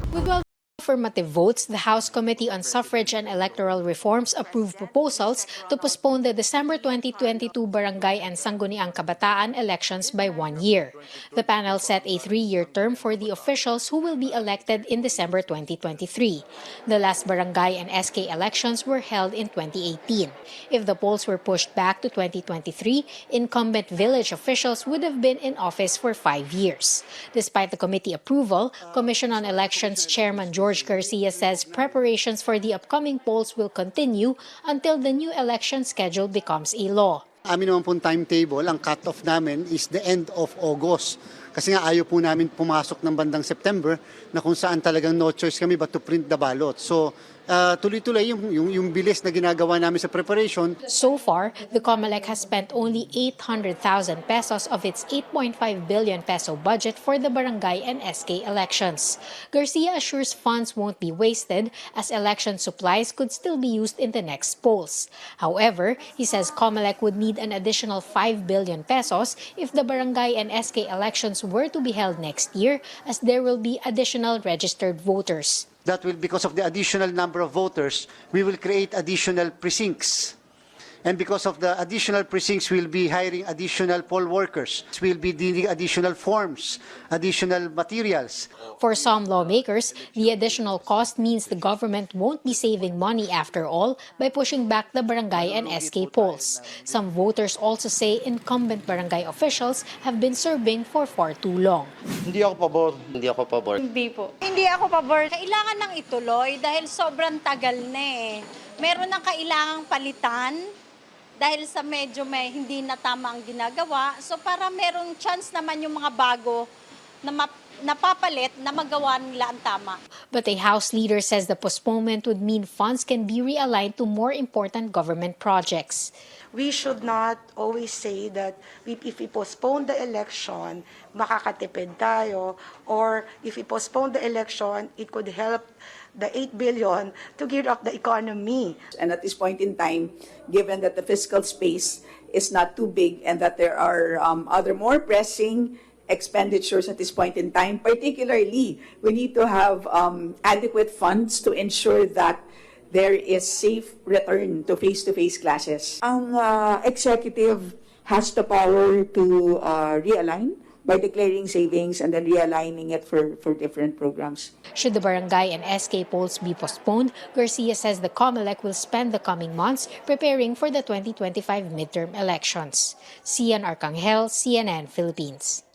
With 12 affirmative votes, the House Committee on Suffrage and Electoral Reforms approved proposals to postpone the December 2022 barangay and Sangguniang kabataan elections by 1 year. The panel set a 3-year term for the officials who will be elected in December 2023. The last barangay and SK elections were held in 2018. If the polls were pushed back to 2023, incumbent village officials would have been in office for 5 years. Despite the committee approval, Commission on Elections Chairman George Garcia says preparations for the upcoming polls will continue until the new election schedule becomes a law. Amin naman pong timetable, ang cut-off namin is the end of August. Kasi nga ayaw po namin pumasok ng bandang September na kung saan talagang no choice kami but to print the ballot. So tuloy-tuloy yung bilis na ginagawa namin sa preparation. So far, the COMELEC has spent only 800,000 pesos of its 8.5 billion peso budget for the barangay and SK elections. Garcia assures funds won't be wasted as election supplies could still be used in the next polls. However, he says COMELEC would need an additional 5 billion pesos if the barangay and SK elections were to be held next year, as there will be additional registered voters. That will, because of the additional number of voters, we will create additional precincts. And because of the additional precincts, we'll be hiring additional poll workers. We'll be needing additional forms, additional materials. For some lawmakers, the additional cost means the government won't be saving money after all by pushing back the barangay and SK polls. Some voters also say incumbent barangay officials have been serving for far too long. Hindi ako pabor. Hindi ako pabor. Hindi po. Hindi ako pabor. Kailangan nang ituloy dahil sobrang tagal na eh. Meron nang kailangang palitan dahil sa medyo may hindi na tama ang ginagawa. So para merong chance naman yung mga bago na napapalit na magawa nila ang tama. But a House leader says the postponement would mean funds can be realigned to more important government projects. We should not always say that if we postpone the election, makakatipid tayo, or if we postpone the election, it could help the 8 billion to gear up the economy. And at this point in time, given that the fiscal space is not too big and that there are other more pressing expenditures at this point in time, particularly, we need to have adequate funds to ensure that there is safe return to face-to-face classes. Ang executive has the power to realign by declaring savings and then realigning it for different programs. Should the barangay and SK polls be postponed, Garcia says the COMELEC will spend the coming months preparing for the 2025 midterm elections. Cian Arcangel, CNN Philippines.